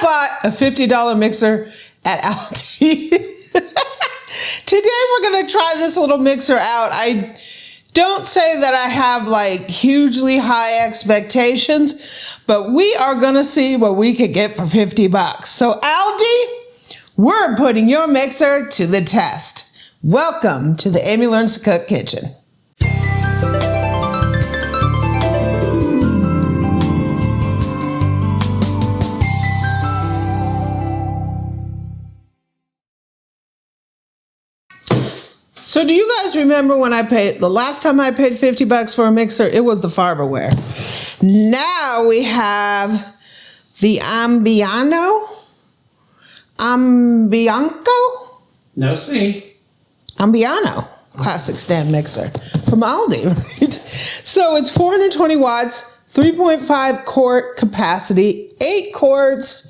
bought a $50 mixer at Aldi. Today we're going to try this little mixer out. I don't say that I have like hugely high expectations, but we are going to see what we could get for $50. So Aldi, we're putting your mixer to the test. Welcome to the Amy Learns to Cook kitchen. So do you guys remember when the last time I paid $50 for a mixer, it was the Farberware. Now we have the Ambiano? No C. Ambiano classic stand mixer from Aldi, right? So it's 420 watts, 3.5 quart capacity, 8 quarts,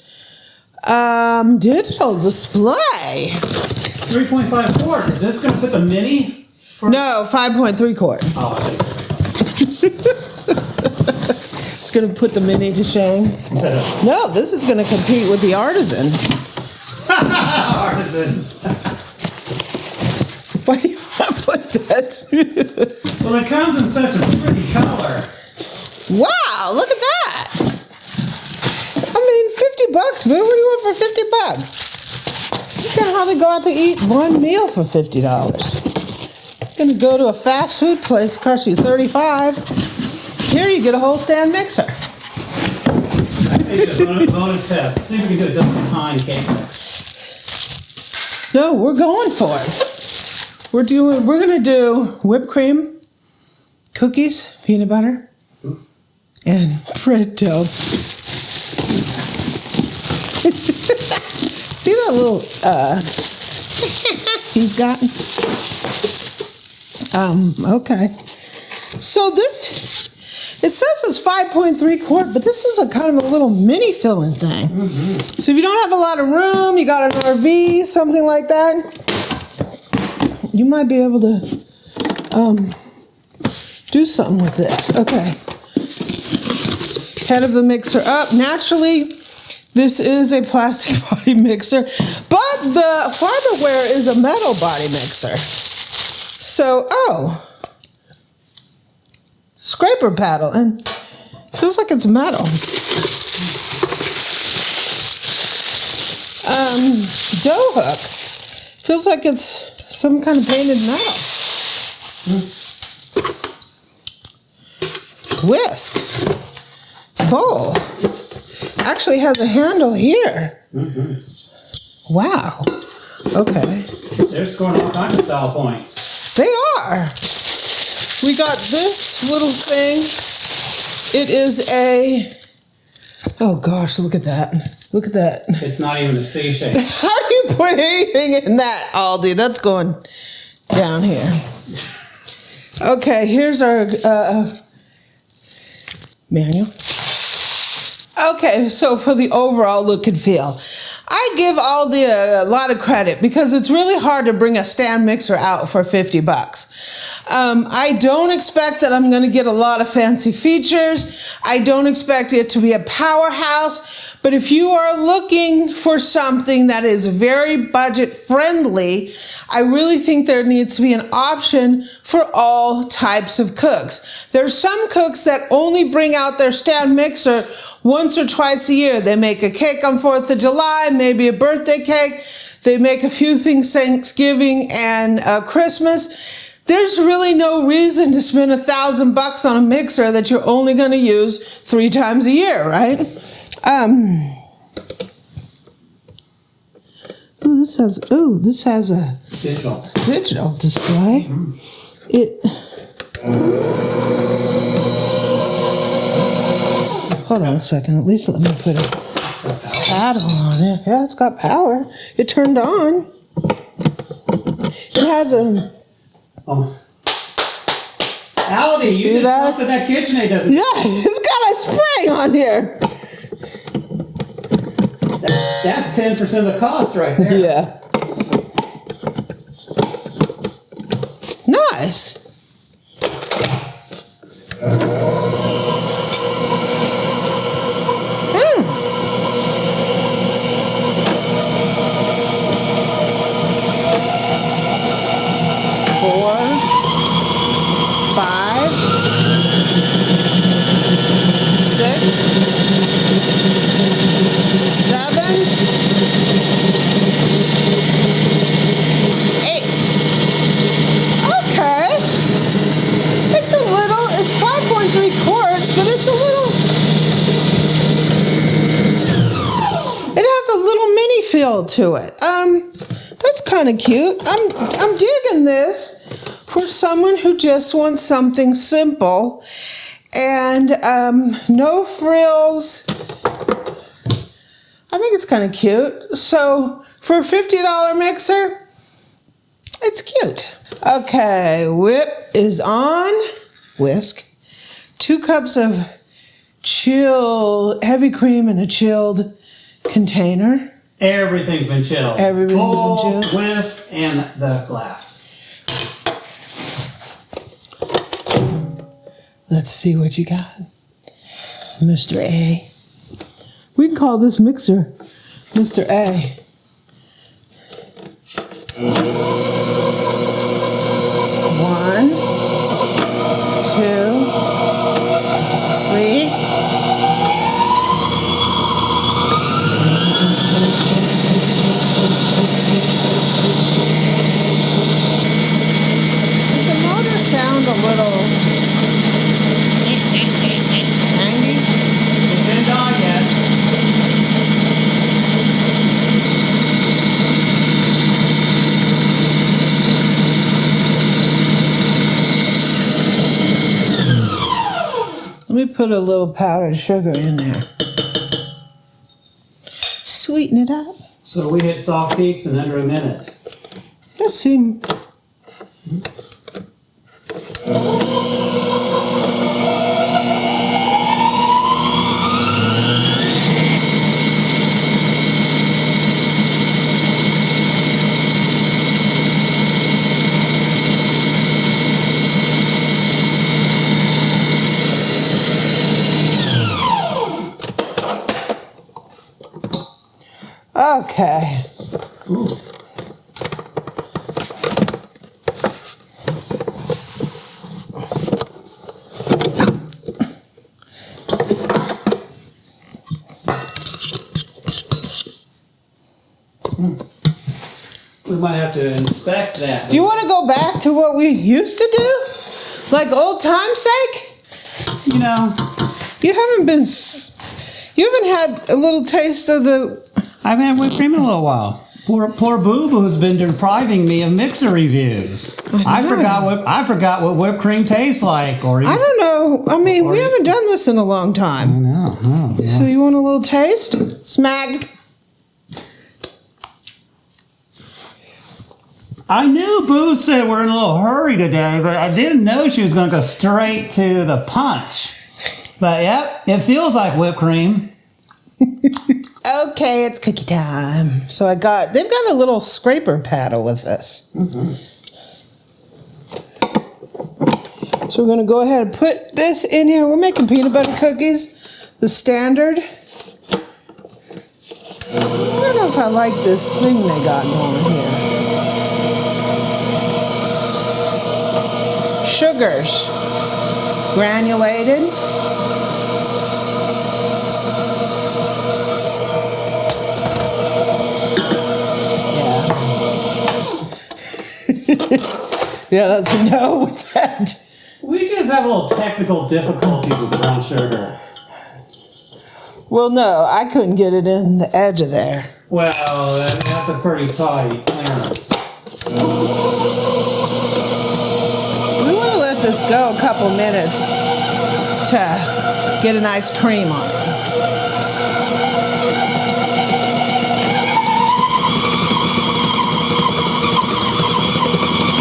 digital display. 3.5 quart. Is this going to put the mini? No, 5.3 quart. Oh, I think It's going to put the mini to shame. No, this is going to compete with the Artisan. Artisan. Why do you laugh like that? Well, it comes in such a pretty color. Wow, look at that. I mean, $50, man. What do you want for $50? You can hardly go out to eat one meal for $50. You're going to go to a fast food place, cost you $35. Here you get a whole stand mixer. I think it's a bonus test. Let's see if we can do a double behind cake mix. No, we're going for it. We're going to do whipped cream, cookies, peanut butter, and bread dough. See that little he's got? Okay. So this, it says it's 5.3 quart, but this is a kind of a little mini filling thing. So if you don't have a lot of room, you got an RV, something like that, you might be able to do something with this. Okay. Head of the mixer up. Naturally, this is a plastic body mixer, but the Farberware is a metal body mixer. So, scraper paddle, and feels like it's metal. Dough hook, feels like it's some kind of painted metal. Whisk, bowl, actually has a handle here. Wow, okay. They're scoring all kinds of style points. They are. We got this little thing. It is a, oh gosh, look at that. Look at that. It's not even a C shape. How do you put anything in that, Aldi? That's going down here. Okay, here's our manual. Okay, so for the overall look and feel, I give Aldi a lot of credit because it's really hard to bring a stand mixer out for $50. I don't expect that I'm going to get a lot of fancy features. I don't expect it to be a powerhouse, but if you are looking for something that is very budget friendly, I really think there needs to be an option for all types of cooks. There's some cooks that only bring out their stand mixer once or twice a year. They make a cake on 4th of July, maybe a birthday cake. They make a few things Thanksgiving and Christmas. There's really no reason to spend $1,000 on a mixer that you're only going to use 3 times a year, right? This has a digital display. Hold on a second. At least let me put a paddle on it. Yeah, it's got power. It turned on. It has a. Aldi, you See did that? something that KitchenAid doesn't. Yeah, it's got a spring on here. That's 10% of the cost right there. Yeah. Nice. feel to it. That's kind of cute. I'm digging this for someone who just wants something simple and no frills. I think it's kind of cute. So for a $50 mixer, it's cute. Okay, whip is on. Whisk. 2 cups of heavy cream in a chilled container. Everything's been chilled. Everything's Bowl, been chilled. whisk, and the glass. Let's see what you got, Mr. A. We can call this mixer Mr. A. One, 2, 3. Does the motor sound a little angry? It's been done yet. Let me put a little powdered sugar in there. Sweeten it up. So we hit soft peaks in under a minute. Just see. Okay. Ooh. We might have to inspect that. Do you want to go back to what we used to do? Like old time's sake? You know, You haven't had a little taste of the... I haven't had whipped cream in a little while. Poor Boo Boo's been depriving me of mixer reviews. I forgot what whipped cream tastes like. Or even, I don't know. I mean, we haven't done this in a long time. No, yeah. So you want a little taste? Smack. I knew Boo said we're in a little hurry today, but I didn't know she was going to go straight to the punch. But yep, it feels like whipped cream. Okay, it's cookie time. So they've got a little scraper paddle with this. Mm-hmm. So we're going to go ahead and put this in here. We're making peanut butter cookies, the standard. I don't know if I like this thing they got going here. Sugars, granulated. Yeah, that's a no with that. We just have a little technical difficulties with brown sugar. Well, no, I couldn't get it in the edge of there. Well, that's a pretty tight clearance. We want to let this go a couple minutes to get a nice cream on it.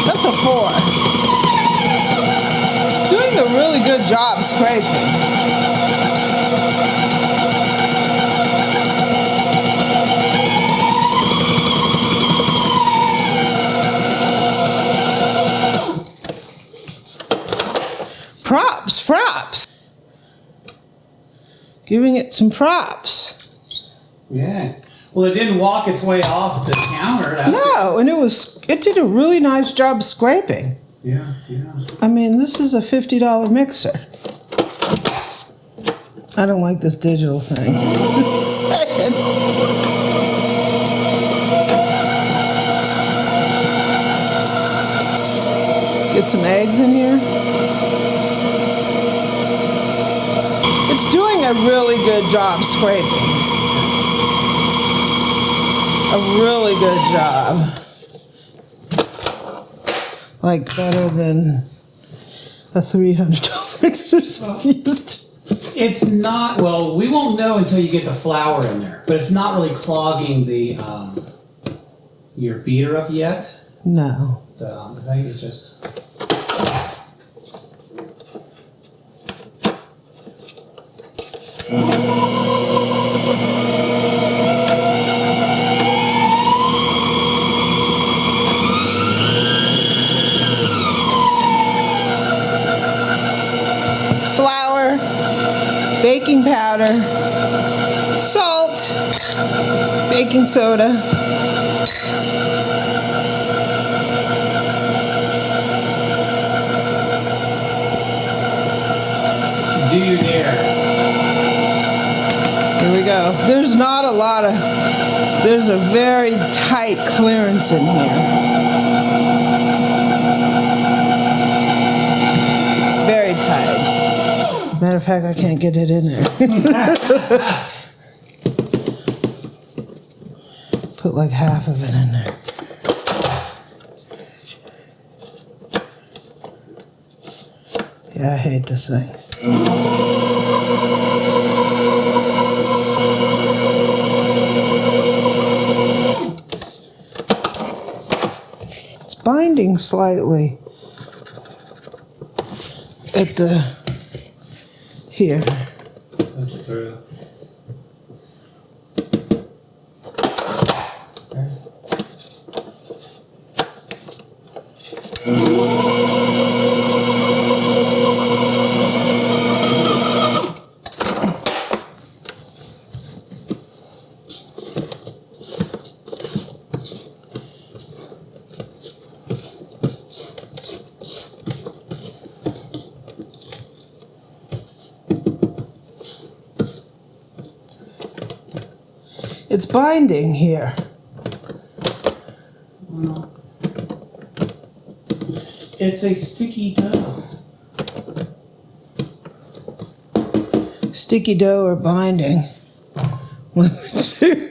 That's a 4. Doing a really good job scraping. Props. Giving it some props. Yeah. Well, it didn't walk its way off the counter. That's No, and it did a really nice job scraping. Yeah. I mean, this is a $50 mixer. I don't like this digital thing. Just saying. Get some eggs in here. It's doing a really good job scraping. a really good job. Like better than a $300 mixer used. It's not, well, we won't know until you get the flour in there, but it's not really clogging the your beater up yet. No. The thing is just. Flour, baking powder, salt, baking soda. Do you dare? Here we go. There's not a lot of, there's a very tight clearance in here. Very tight. Matter of fact, I can't get it in there. Put like half of it in there. Yeah, I hate this thing. It's binding slightly at the here. Punch it through. It's binding here. Well, it's a sticky dough. Sticky dough or binding. One of the two.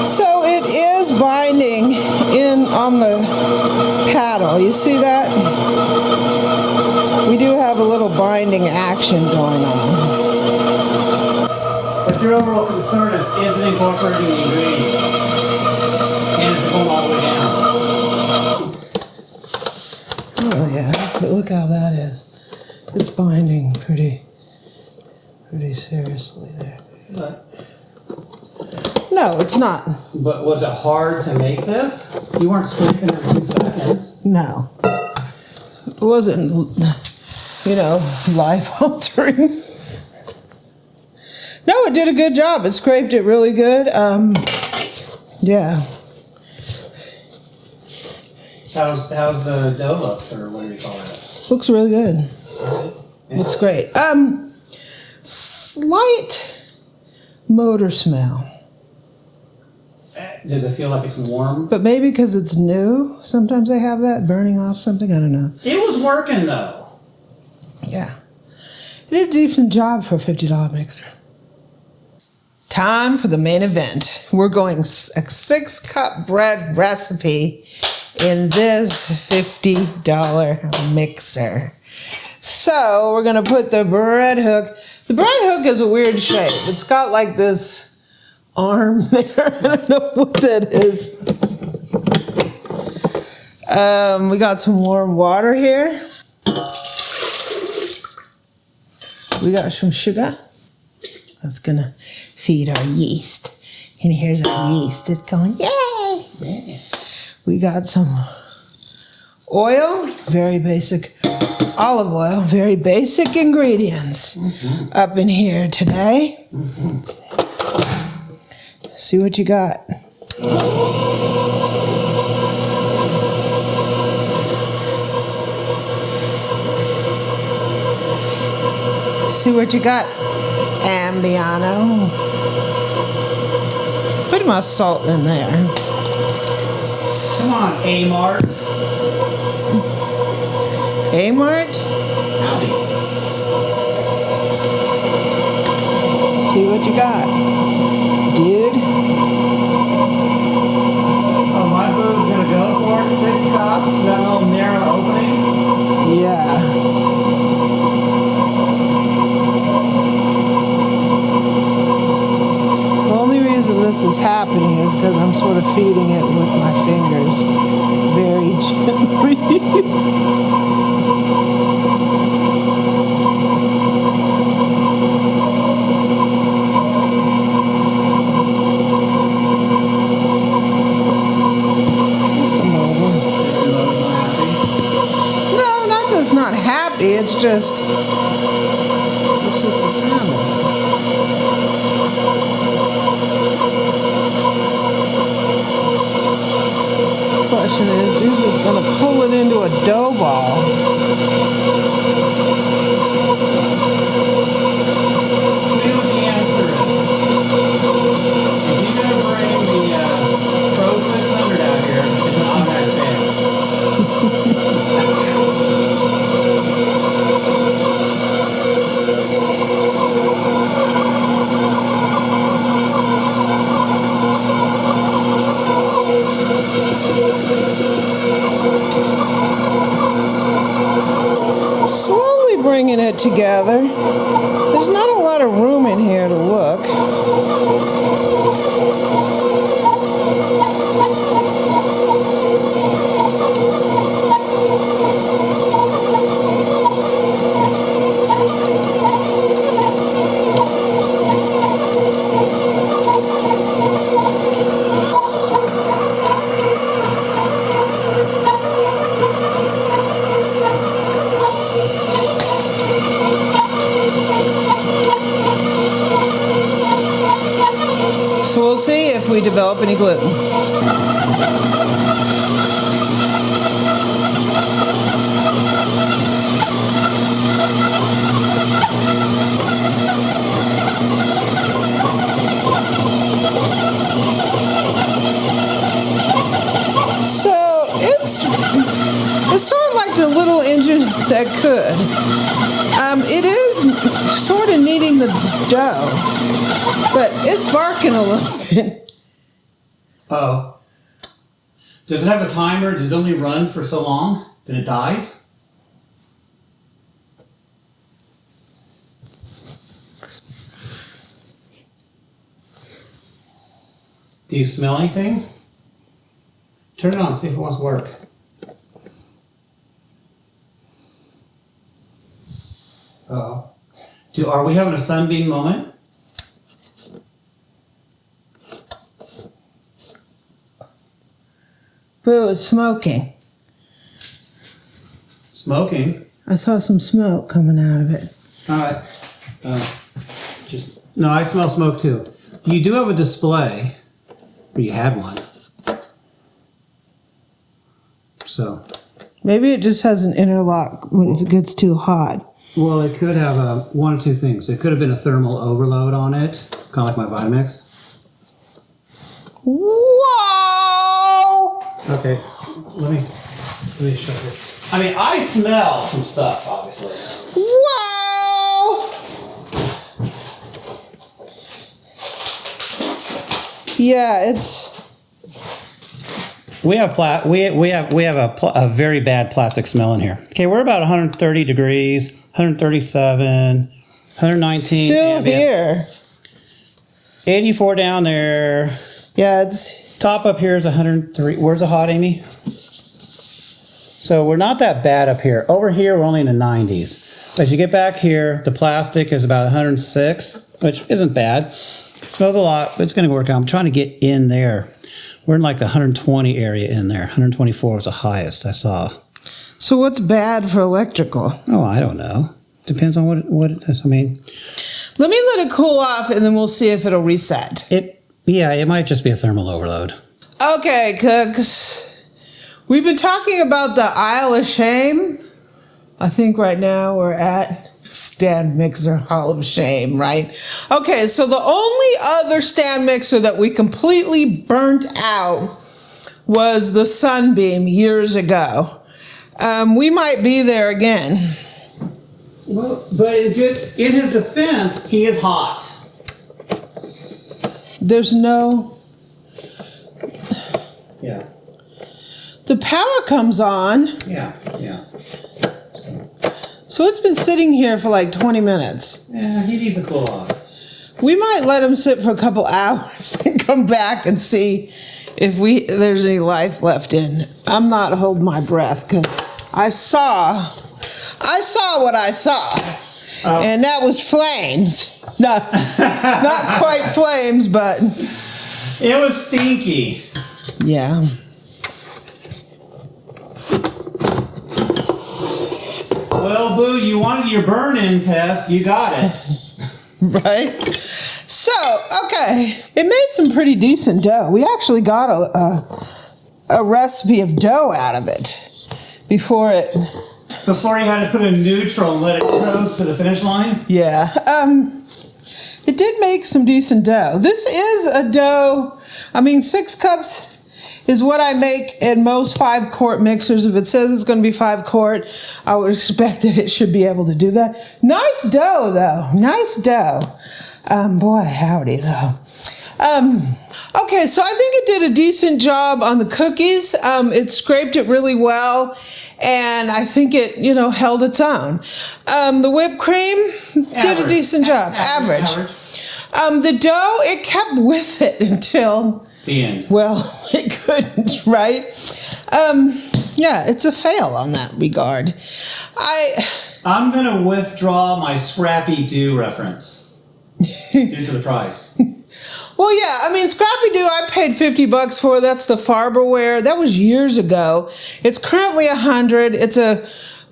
So it is binding in on the paddle. You see that? We do have a little binding action going on. But your overall concern is it incorporating the ingredients? And is it going all the way down? Oh yeah, but look how that is. It's binding pretty seriously there. No, it's not. But was it hard to make this? You weren't scraping every 2 seconds. No. It wasn't, life altering. No, it did a good job. It scraped it really good. Yeah. How's the dough look, or what do you call it? Looks really good. Looks great. Slight motor smell. Does it feel like it's warm? But maybe because it's new. Sometimes they have that burning off something. I don't know. It was working though. Yeah. It did a decent job for a $50 mixer. Time for the main event. We're going a 6-cup bread recipe in this $50 mixer. So we're going to put the bread hook. The bread hook is a weird shape. It's got like this arm there. I don't know what that is. We got some warm water here. We got some sugar. That's gonna feed our yeast. And here's our yeast. It's going, yay! Yeah. We got some oil, very basic olive oil, very basic ingredients up in here today. See what you got. See what you got, Ambiano. Put more salt in there. Come on, A-Mart. A-Mart? Howdy. See what you got, dude. Oh, my boo's gonna go for it. 6 cups. That little narrow opening. Yeah. The only reason this is happening is because I'm sort of feeding it with my fingers very gently. It's not happy, it's just the sound of it. The question is it going to pull it into a dough ball? You know what the answer is. If you're going to bring the Pro 600 out here, it's an automatic fail. Slowly bringing it together. There's not a lot of room in here to look. So we'll see if we develop any gluten. So it's sort of like the little engine that could. It is sort of kneading the dough, but it's barking a little bit. Oh. Does it have a timer? Does it only run for so long that it dies? Do you smell anything? Turn it on, see if it wants to work. Uh-oh. Are we having a sunbeam moment? Boo, it's smoking. Smoking? I saw some smoke coming out of it. Alright. No, I smell smoke too. You do have a display. Or you had one. So. Maybe it just has an interlock if it gets too hot. Well, it could have one or two things. It could have been a thermal overload on it, kind of like my Vitamix. Whoa! Okay, let me show you. I mean, I smell some stuff, obviously. Whoa! Yeah, it's. We have a very bad plastic smell in here. Okay, we're about 130 degrees, 137, 119. Still here. 84 down there. Yeah, it's. Top up here is 103. Where's the hot, Amy? So we're not that bad up here. Over here, we're only in the 90s. As you get back here, the plastic is about 106, which isn't bad. Smells a lot, but it's going to work out. I'm trying to get in there. We're in like the 120 area in there. 124 was the highest I saw. So what's bad for electrical? Oh, I don't know. Depends on what it is. I mean, let me let it cool off, and then we'll see if it'll reset. Yeah, it might just be a thermal overload. Okay, cooks. We've been talking about the Isle of Shame. I think right now we're at stand mixer hall of shame, right? Okay, so the only other stand mixer that we completely burnt out was the Sunbeam years ago. We might be there again. Well, but in his defense, he is hot. There's no... Yeah. The power comes on. Yeah. So it's been sitting here for like 20 minutes. Yeah, he needs a cool off. We might let him sit for a couple hours and come back and see if there's any life left in. I'm not holding my breath because I saw what I saw. Oh. And that was flames. Not quite flames, but it was stinky. Yeah. Well, Boo, you wanted your burn-in test. You got it. Right? So, okay. It made some pretty decent dough. We actually got a recipe of dough out of it before you had to put it in neutral and let it toast to the finish line? Yeah. It did make some decent dough. This is a dough. 6 cups is what I make in most 5-quart mixers. If it says it's going to be 5-quart, I would expect that it should be able to do that. Nice dough, though. Nice dough. Boy, howdy, though. Okay, so I think it did a decent job on the cookies. It scraped it really well, and I think it, held its own. The whipped cream did a decent job. Average. The dough, it kept with it until the end. Well, it couldn't, right? Yeah, it's a fail on that regard. I'm going to withdraw my Scrappy Doo reference due to the price. Well, yeah, Scrappy Doo I paid $50 for. That's the Farberware. That was years ago. It's currently $100. It's a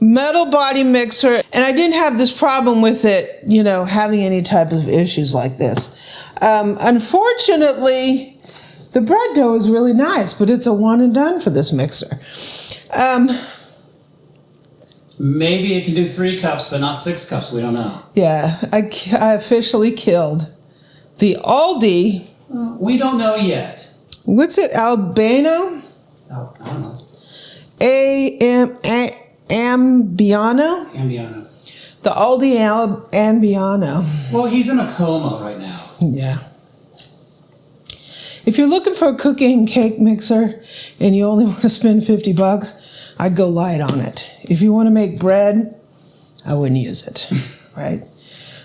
metal body mixer, and I didn't have this problem with it, having any type of issues like this. Unfortunately, the bread dough is really nice, but it's a one and done for this mixer. Maybe it can do 3 cups, but not 6 cups. We don't know. Yeah, I officially killed the Aldi. We don't know yet. What's it? Albano? Oh, I don't know. Ambiano? Ambiano. The Aldi Ambiano. Well, he's in a coma right now. Yeah. If you're looking for a cookie and cake mixer and you only want to spend $50, I'd go light on it. If you want to make bread, I wouldn't use it, right?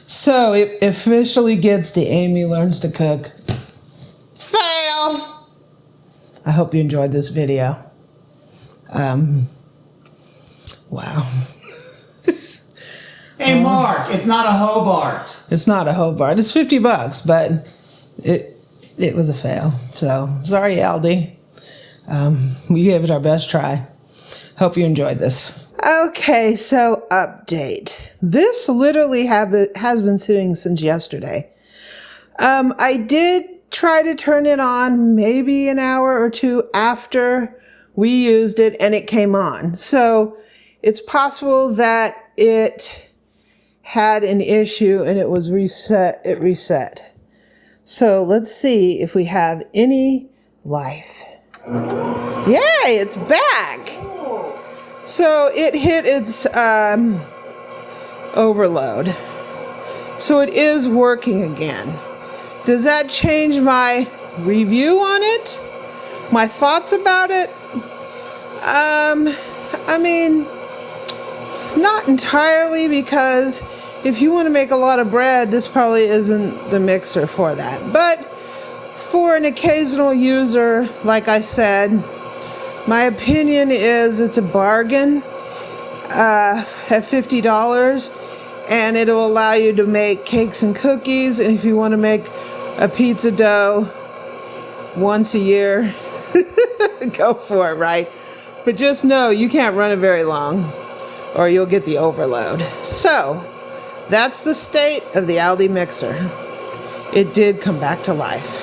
So it officially gets the Amy Learns to Cook fail. I hope you enjoyed this video. Wow. Hey, Mark, it's not a Hobart. It's not a Hobart. It's $50, but it was a fail. So, sorry, Aldi. We gave it our best try. Hope you enjoyed this. Okay, so update. This literally has been sitting since yesterday. I did try to turn it on maybe an hour or two after we used it, and it came on. So, it's possible that it had an issue and it was reset. It reset. So let's see if we have any life. Yay, it's back. So it hit its overload. So it is working again. Does that change my review on it? My thoughts about it? Not entirely, because if you want to make a lot of bread, this probably isn't the mixer for that. But for an occasional user, like I said, my opinion is it's a bargain at $50, and it'll allow you to make cakes and cookies. And if you want to make a pizza dough once a year, go for it, right? But just know you can't run it very long, or you'll get the overload. So, that's the state of the Aldi mixer. It did come back to life.